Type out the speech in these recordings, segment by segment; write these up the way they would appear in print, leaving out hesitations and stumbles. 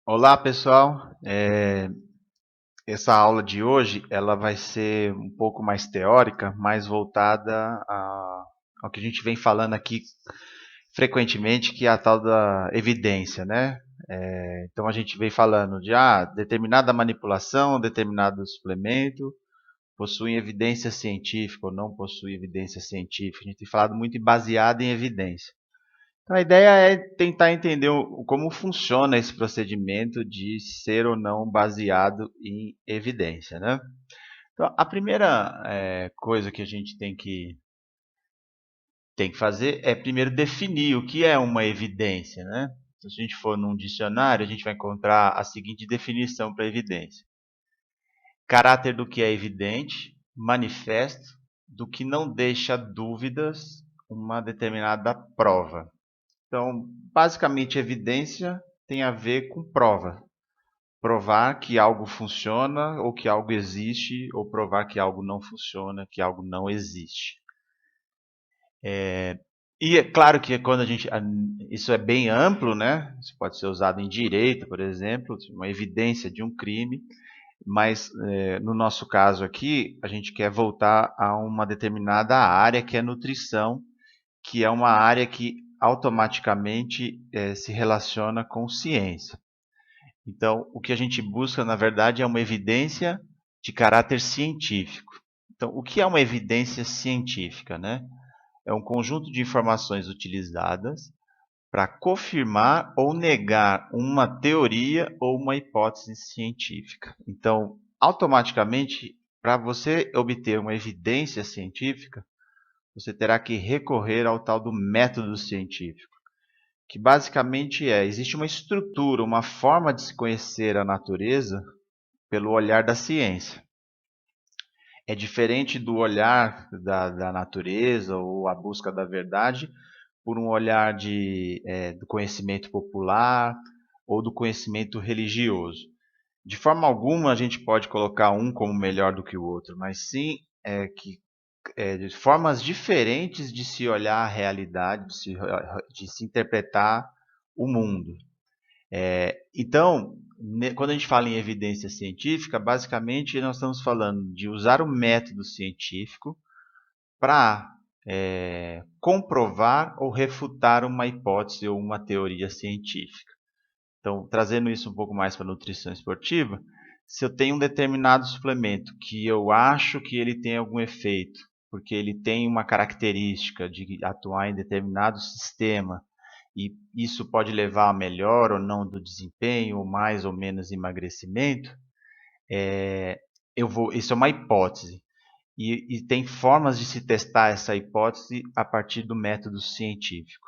Olá, pessoal. Essa aula de hoje ela vai ser um pouco mais teórica, mais voltada ao que a gente vem falando aqui frequentemente, que é a tal da evidência, né? Então a gente vem falando de determinada manipulação, determinado suplemento possui evidência científica ou não possui evidência científica. A gente tem falado muito em baseado em evidência. Então, a ideia é tentar entender como funciona esse procedimento de ser ou não baseado em evidência, né? Então, a primeira coisa que a gente tem que fazer é primeiro definir o que é uma evidência, né? Então, se a gente for num dicionário, a gente vai encontrar a seguinte definição para evidência: caráter do que é evidente, manifesto, do que não deixa dúvidas, uma determinada prova. Então, basicamente, evidência tem a ver com prova. Provar que algo funciona ou que algo existe, ou provar que algo não funciona, que algo não existe. E é claro que quando isso é bem amplo, né? Isso pode ser usado em direito, por exemplo, uma evidência de um crime, mas no nosso caso aqui, a gente quer voltar a uma determinada área que é nutrição, que é uma área que automaticamente se relaciona com ciência. Então, o que a gente busca, na verdade, é uma evidência de caráter científico. Então, o que é uma evidência científica, né? É um conjunto de informações utilizadas para confirmar ou negar uma teoria ou uma hipótese científica. Então, automaticamente, para você obter uma evidência científica, você terá que recorrer ao tal do método científico, que basicamente existe uma estrutura, uma forma de se conhecer a natureza pelo olhar da ciência. É diferente do olhar da natureza ou a busca da verdade por um olhar do conhecimento popular ou do conhecimento religioso. De forma alguma a gente pode colocar um como melhor do que o outro, mas sim de formas diferentes de se olhar a realidade, de se interpretar o mundo. Então, quando a gente fala em evidência científica, basicamente nós estamos falando de usar o método científico para comprovar ou refutar uma hipótese ou uma teoria científica. Então, trazendo isso um pouco mais para a nutrição esportiva, se eu tenho um determinado suplemento que eu acho que ele tem algum efeito, porque ele tem uma característica de atuar em determinado sistema, e isso pode levar a melhor ou não do desempenho, ou mais ou menos emagrecimento, isso é uma hipótese. E tem formas de se testar essa hipótese a partir do método científico.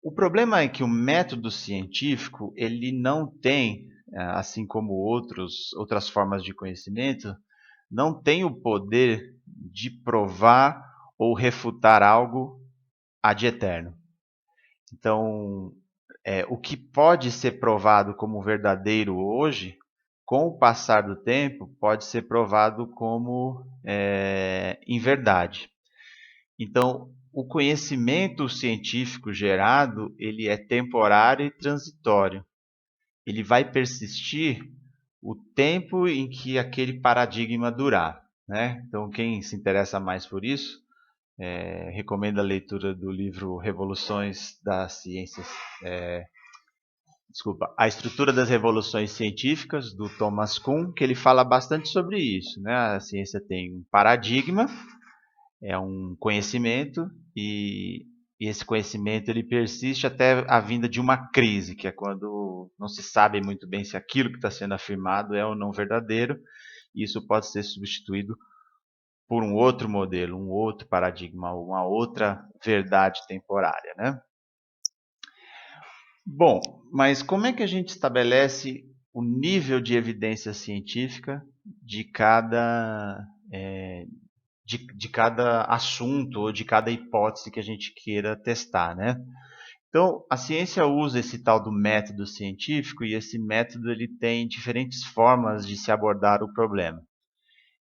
O problema é que o método científico ele não tem, assim como outras formas de conhecimento, não tem o poder de provar ou refutar algo ad eterno. Então, o que pode ser provado como verdadeiro hoje, com o passar do tempo, pode ser provado como inverdade. Então, o conhecimento científico gerado, ele é temporário e transitório. Ele vai persistir o tempo em que aquele paradigma durar, né? Então, quem se interessa mais por isso, recomendo a leitura do livro Revoluções das Ciências, desculpa, A Estrutura das Revoluções Científicas, do Thomas Kuhn, que ele fala bastante sobre isso, né? A ciência tem um paradigma, é um conhecimento e esse conhecimento ele persiste até a vinda de uma crise, que é quando não se sabe muito bem se aquilo que está sendo afirmado é ou não verdadeiro, e isso pode ser substituído por um outro modelo, um outro paradigma, uma outra verdade temporária, né? Bom, mas como é que a gente estabelece o nível de evidência científica de cada assunto ou de cada hipótese que a gente queira testar, né? Então, a ciência usa esse tal do método científico e esse método ele tem diferentes formas de se abordar o problema.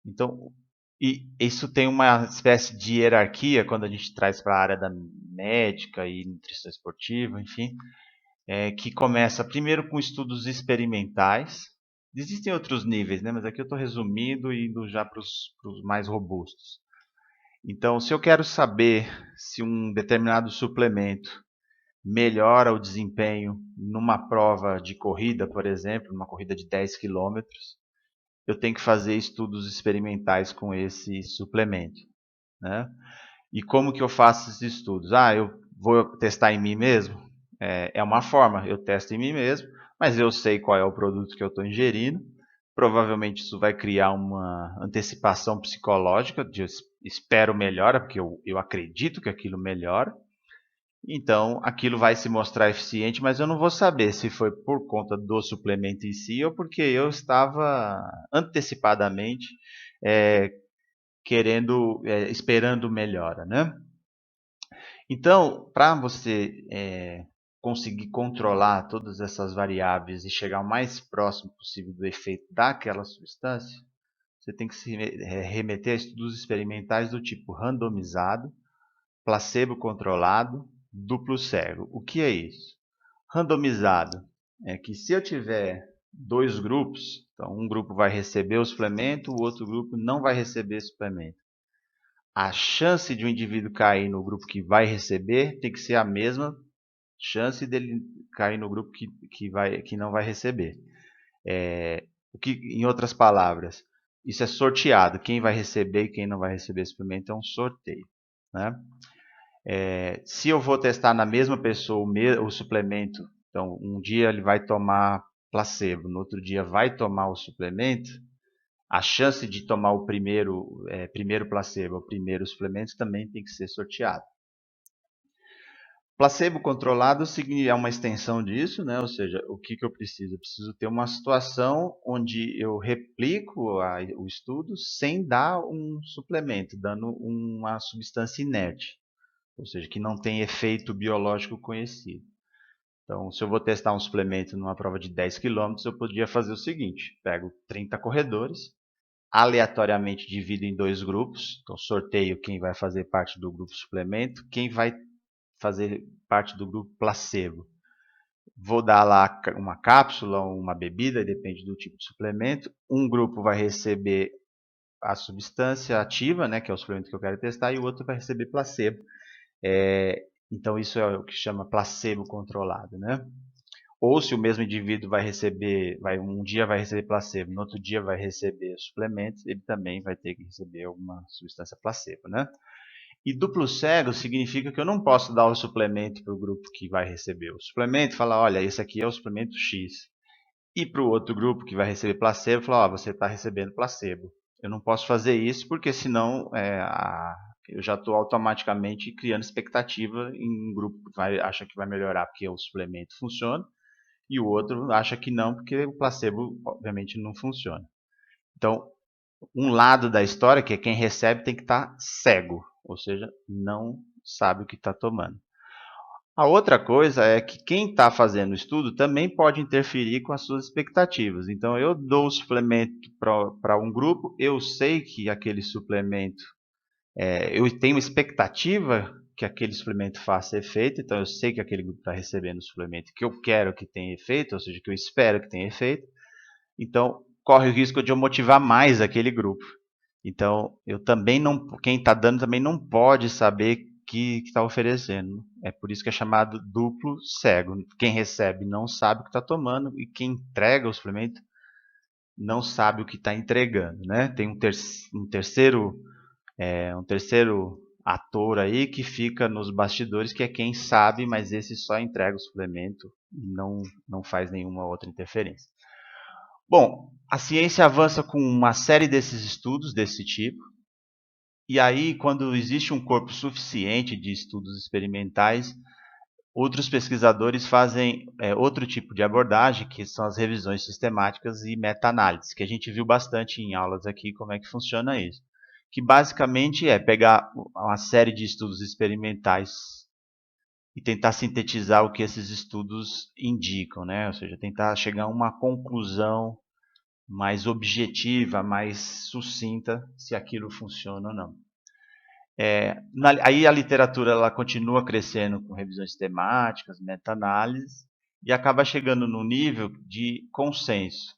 Então, e isso tem uma espécie de hierarquia quando a gente traz para a área da médica e nutrição esportiva, enfim. que começa primeiro com estudos experimentais. Existem outros níveis, né? Mas aqui eu estou resumindo e indo já para os mais robustos. Então, se eu quero saber se um determinado suplemento melhora o desempenho numa prova de corrida, por exemplo, numa corrida de 10 quilômetros, eu tenho que fazer estudos experimentais com esse suplemento, né? E como que eu faço esses estudos? Eu vou testar em mim mesmo? É uma forma, eu testo em mim mesmo, mas eu sei qual é o produto que eu estou ingerindo. Provavelmente isso vai criar uma antecipação psicológica, de eu espero melhora, porque eu acredito que aquilo melhora. Então, aquilo vai se mostrar eficiente, mas eu não vou saber se foi por conta do suplemento em si ou porque eu estava antecipadamente é, esperando melhora, né? Então, para você conseguir controlar todas essas variáveis e chegar o mais próximo possível do efeito daquela substância, você tem que se remeter a estudos experimentais do tipo randomizado, placebo controlado, duplo cego. O que é isso? Randomizado é que se eu tiver dois grupos, então um grupo vai receber o suplemento, o outro grupo não vai receber o suplemento. A chance de um indivíduo cair no grupo que vai receber tem que ser a mesma chance dele cair no grupo que não vai receber. Em outras palavras, isso é sorteado. Quem vai receber e quem não vai receber suplemento é um sorteio, né? Se eu vou testar na mesma pessoa o suplemento, então um dia ele vai tomar placebo, no outro dia vai tomar o suplemento, a chance de tomar o primeiro placebo, o primeiro suplemento também tem que ser sorteado. Placebo controlado é uma extensão disso, né? Ou seja, o que eu preciso? Eu preciso ter uma situação onde eu replico o estudo sem dar um suplemento, dando uma substância inerte, ou seja, que não tem efeito biológico conhecido. Então, se eu vou testar um suplemento numa prova de 10 quilômetros, eu podia fazer o seguinte: pego 30 corredores, aleatoriamente divido em dois grupos, então sorteio quem vai fazer parte do grupo suplemento, quem vai fazer parte do grupo placebo. Vou dar lá uma cápsula, uma bebida, depende do tipo de suplemento. Um grupo vai receber a substância ativa, né, que é o suplemento que eu quero testar, e o outro vai receber placebo. Então isso é o que chama placebo controlado, né? Ou se o mesmo indivíduo um dia vai receber placebo, no outro dia vai receber suplementos, ele também vai ter que receber alguma substância placebo, né? E duplo cego significa que eu não posso dar o suplemento para o grupo que vai receber o suplemento e falar, olha, esse aqui é o suplemento X. E para o outro grupo que vai receber placebo, falar, você está recebendo placebo. Eu não posso fazer isso porque senão eu já estou automaticamente criando expectativa em um grupo que acha que vai melhorar porque o suplemento funciona e o outro acha que não porque o placebo obviamente não funciona. Então, um lado da história, que é quem recebe, tem que estar cego, ou seja, não sabe o que está tomando. A outra coisa é que quem está fazendo o estudo também pode interferir com as suas expectativas. Então, eu dou o suplemento para um grupo, eu sei que aquele suplemento, eu tenho expectativa que aquele suplemento faça efeito, então eu sei que aquele grupo está recebendo o suplemento que eu quero que tenha efeito, ou seja, que eu espero que tenha efeito. Então, corre o risco de eu motivar mais aquele grupo. Então, quem está dando também não pode saber que está oferecendo. É por isso que é chamado duplo cego. Quem recebe não sabe o que está tomando e quem entrega o suplemento não sabe o que está entregando, né? Tem um terceiro ator aí que fica nos bastidores, que é quem sabe, mas esse só entrega o suplemento e não faz nenhuma outra interferência. Bom, a ciência avança com uma série desses estudos desse tipo, e aí, quando existe um corpo suficiente de estudos experimentais, outros pesquisadores fazem outro tipo de abordagem, que são as revisões sistemáticas e meta-análises, que a gente viu bastante em aulas aqui como é que funciona isso. Que basicamente é pegar uma série de estudos experimentais e tentar sintetizar o que esses estudos indicam, né? Ou seja, tentar chegar a uma conclusão mais objetiva, mais sucinta, se aquilo funciona ou não. Aí a literatura ela continua crescendo com revisões temáticas, meta-análises, e acaba chegando no nível de consenso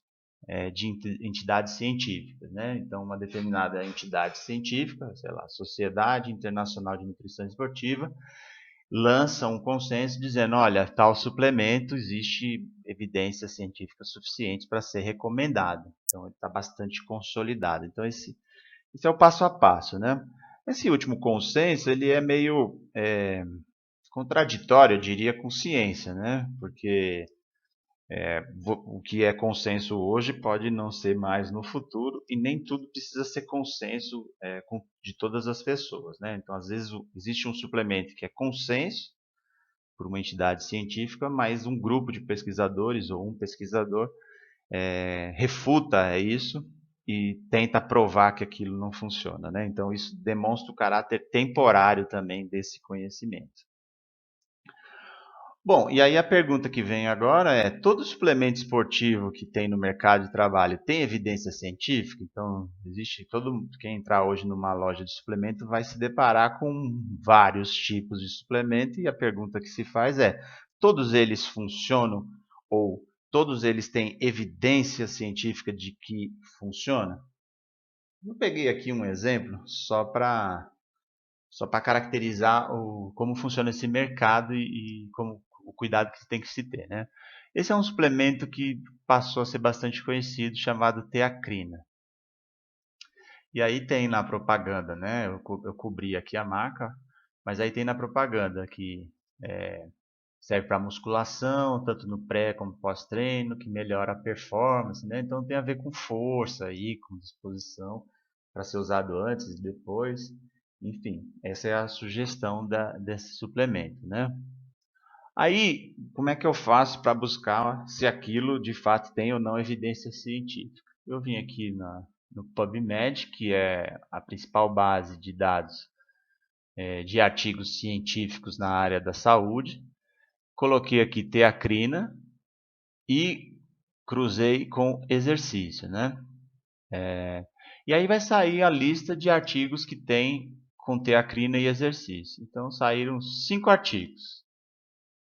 de entidades científicas, né? Então, uma determinada entidade científica, sei lá, Sociedade Internacional de Nutrição Esportiva, lança um consenso dizendo, olha, tal suplemento existe evidência científica suficiente para ser recomendado. Então, ele está bastante consolidado. Então, esse é o passo a passo, né? Esse último consenso, ele é meio contraditório, eu diria, com ciência, né? Porque o que é consenso hoje pode não ser mais no futuro e nem tudo precisa ser consenso de todas as pessoas, né? Então, às vezes, existe um suplemento que é consenso por uma entidade científica, mas um grupo de pesquisadores ou um pesquisador refuta isso e tenta provar que aquilo não funciona, né? Então, isso demonstra o caráter temporário também desse conhecimento. Bom, e aí a pergunta que vem agora é: todo suplemento esportivo que tem no mercado de trabalho tem evidência científica? Então, quem entrar hoje numa loja de suplemento vai se deparar com vários tipos de suplemento e a pergunta que se faz é: todos eles funcionam ou todos eles têm evidência científica de que funciona? Eu peguei aqui um exemplo só para caracterizar como funciona esse mercado e como o cuidado que tem que se ter, né? Esse é um suplemento que passou a ser bastante conhecido, chamado teacrina. E aí tem na propaganda, né? Eu cobri aqui a marca, mas aí tem na propaganda que serve para musculação, tanto no pré como pós-treino, que melhora a performance, né? Então tem a ver com força aí, com disposição, para ser usado antes e depois. Enfim, essa é a sugestão desse suplemento, né? Aí, como é que eu faço para buscar se aquilo de fato tem ou não evidência científica? Eu vim aqui no PubMed, que é a principal base de dados de artigos científicos na área da saúde. Coloquei aqui teacrina e cruzei com exercício, né? E aí vai sair a lista de artigos que tem com teacrina e exercício. Então saíram 5 artigos.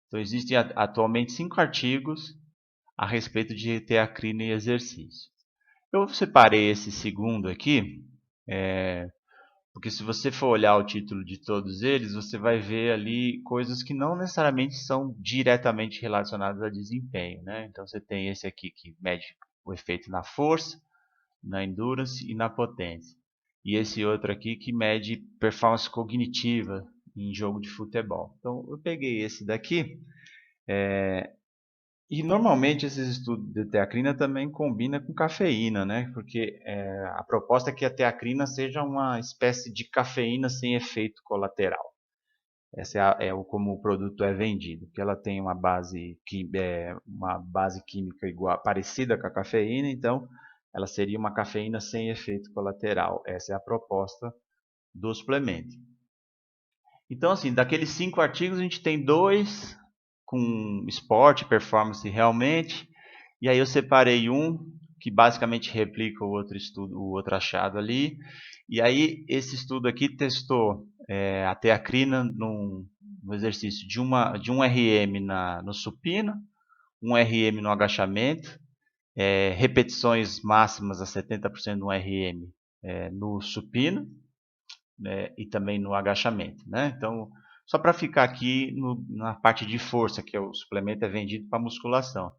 Então existem atualmente 5 artigos a respeito de teacrina e exercício. Eu separei esse segundo aqui, porque se você for olhar o título de todos eles, você vai ver ali coisas que não necessariamente são diretamente relacionadas a desempenho, né? Então você tem esse aqui que mede o efeito na força, na endurance e na potência. E esse outro aqui que mede performance cognitiva em jogo de futebol. Então eu peguei esse daqui e normalmente esses estudos de teacrina também combina com cafeína, né? Porque a proposta é que a teacrina seja uma espécie de cafeína sem efeito colateral. Essa como o produto é vendido, que ela tem uma base química igual, parecida com a cafeína, então ela seria uma cafeína sem efeito colateral. Essa é a proposta do suplemento. Então, assim, daqueles 5 artigos, a gente tem 2 com esporte, performance realmente, e aí eu separei um que basicamente replica o outro estudo, o outro achado ali, e aí esse estudo aqui testou a teacrina no exercício de um RM no supino, um RM no agachamento, repetições máximas a 70% do RM no supino, né, e também no agachamento, né? Então, só para ficar aqui na parte de força, que o suplemento é vendido para musculação.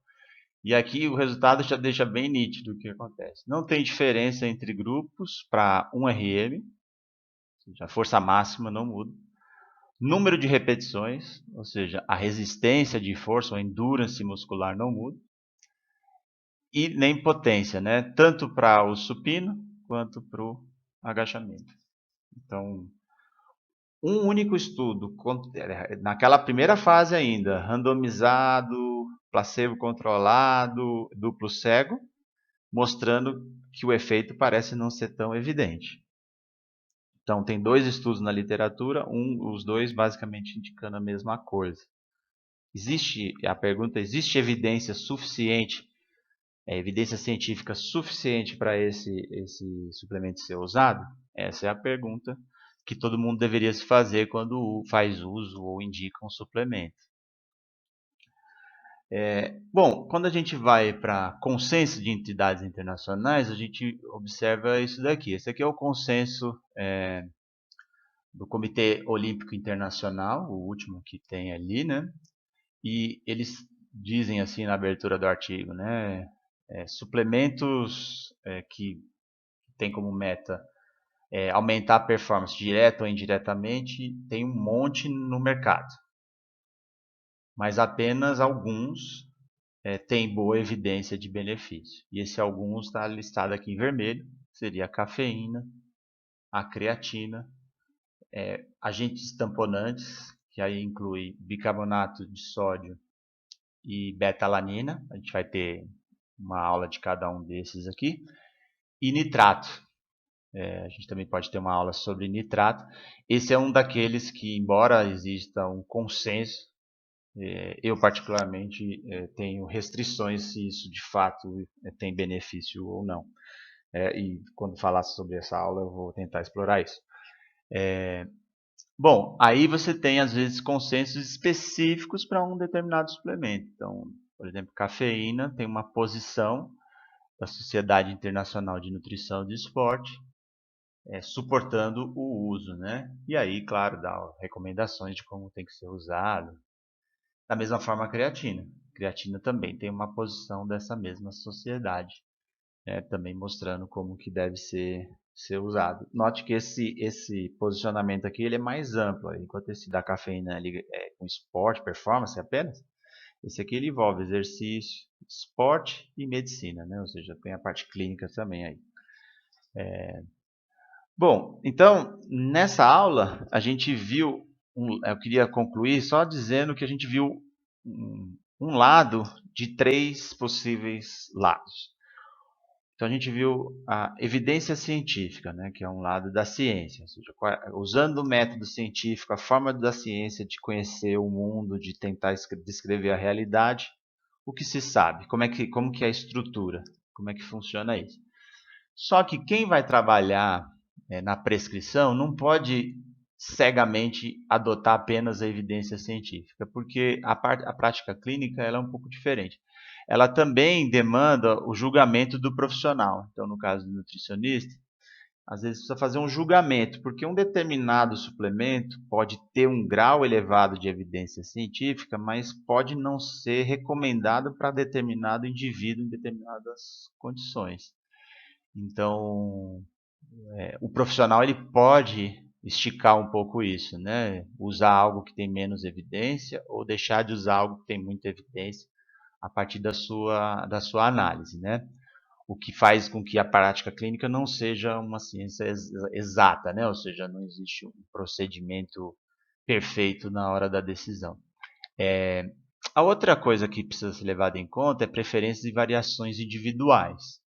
E aqui o resultado já deixa bem nítido o que acontece. Não tem diferença entre grupos para 1 RM, ou seja, a força máxima não muda. Número de repetições, ou seja, a resistência de força, ou endurance muscular não muda. E nem potência, né? Tanto para o supino quanto para o agachamento. Então, um único estudo, naquela primeira fase ainda, randomizado, placebo controlado, duplo cego, mostrando que o efeito parece não ser tão evidente. Então, tem 2 estudos na literatura, os 2 basicamente indicando a mesma coisa. A pergunta: existe evidência suficiente, evidência científica suficiente para esse suplemento ser usado? Essa é a pergunta que todo mundo deveria se fazer quando faz uso ou indica um suplemento. Bom, quando a gente vai para consenso de entidades internacionais, a gente observa isso daqui. Esse aqui é o consenso do Comitê Olímpico Internacional, o último que tem ali, né? E eles dizem assim na abertura do artigo, né? Suplementos que tem como meta aumentar a performance direta ou indiretamente, tem um monte no mercado, mas apenas alguns têm boa evidência de benefício. E esse alguns está listado aqui em vermelho, seria a cafeína, a creatina, agentes tamponantes, que aí inclui bicarbonato de sódio e beta-alanina, a gente vai ter uma aula de cada um desses aqui, e nitrato. A gente também pode ter uma aula sobre nitrato. Esse é um daqueles que, embora exista um consenso, eu particularmente tenho restrições se isso de fato tem benefício ou não. E quando falar sobre essa aula eu vou tentar explorar isso. Bom, aí você tem às vezes consensos específicos para um determinado suplemento. Então, por exemplo, cafeína tem uma posição da Sociedade Internacional de Nutrição e de Esporte suportando o uso, né? E aí, claro, dá recomendações de como tem que ser usado. Da mesma forma, a creatina. A creatina também tem uma posição dessa mesma sociedade, também mostrando como que deve ser usado. Note que esse posicionamento aqui ele é mais amplo, enquanto esse da cafeína ele é com esporte, performance apenas, esse aqui ele envolve exercício, esporte e medicina, né? Ou seja, tem a parte clínica também aí. Bom, então, nessa aula, a gente viu, eu queria concluir só dizendo que a gente viu um lado de três possíveis lados. Então, a gente viu a evidência científica, né, que é um lado da ciência, ou seja, usando o método científico, a forma da ciência de conhecer o mundo, de tentar descrever a realidade, o que se sabe, como que é a estrutura, como é que funciona isso. Só que quem vai trabalhar na prescrição não pode cegamente adotar apenas a evidência científica, porque a prática clínica ela é um pouco diferente. Ela também demanda o julgamento do profissional. Então, no caso do nutricionista, às vezes precisa fazer um julgamento, porque um determinado suplemento pode ter um grau elevado de evidência científica, mas pode não ser recomendado para determinado indivíduo em determinadas condições. Então, o profissional ele pode esticar um pouco isso, né? Usar algo que tem menos evidência ou deixar de usar algo que tem muita evidência a partir da sua análise, né? O que faz com que a prática clínica não seja uma ciência exata, né? Ou seja, não existe um procedimento perfeito na hora da decisão. A outra coisa que precisa ser levada em conta é preferências e variações individuais.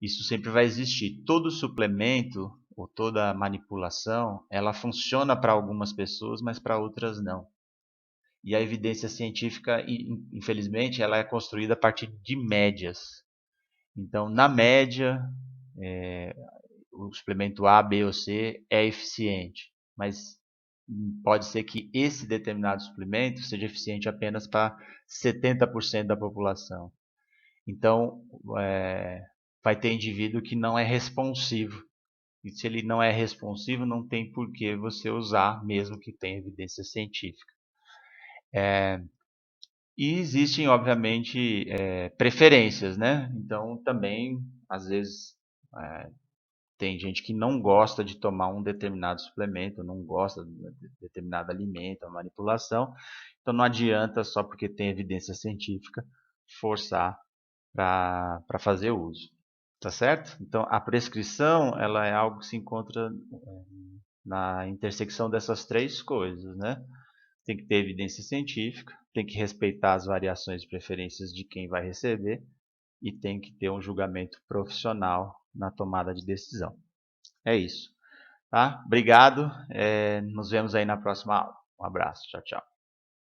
Isso sempre vai existir. Todo suplemento ou toda manipulação, ela funciona para algumas pessoas, mas para outras não. E a evidência científica, infelizmente, ela é construída a partir de médias. Então, na média, o suplemento A, B ou C é eficiente, mas pode ser que esse determinado suplemento seja eficiente apenas para 70% da população. Então, vai ter indivíduo que não é responsivo. E se ele não é responsivo, não tem por que você usar, mesmo que tenha evidência científica. E existem, obviamente, preferências, né? Então, também, às vezes, tem gente que não gosta de tomar um determinado suplemento, não gosta de determinado alimento, a manipulação. Então, não adianta, só porque tem evidência científica, forçar para fazer uso. Tá certo? Então, a prescrição ela é algo que se encontra na intersecção dessas três coisas, né? Tem que ter evidência científica, tem que respeitar as variações e preferências de quem vai receber e tem que ter um julgamento profissional na tomada de decisão. É isso. Tá? Obrigado. Nos vemos aí na próxima aula. Um abraço. Tchau, tchau.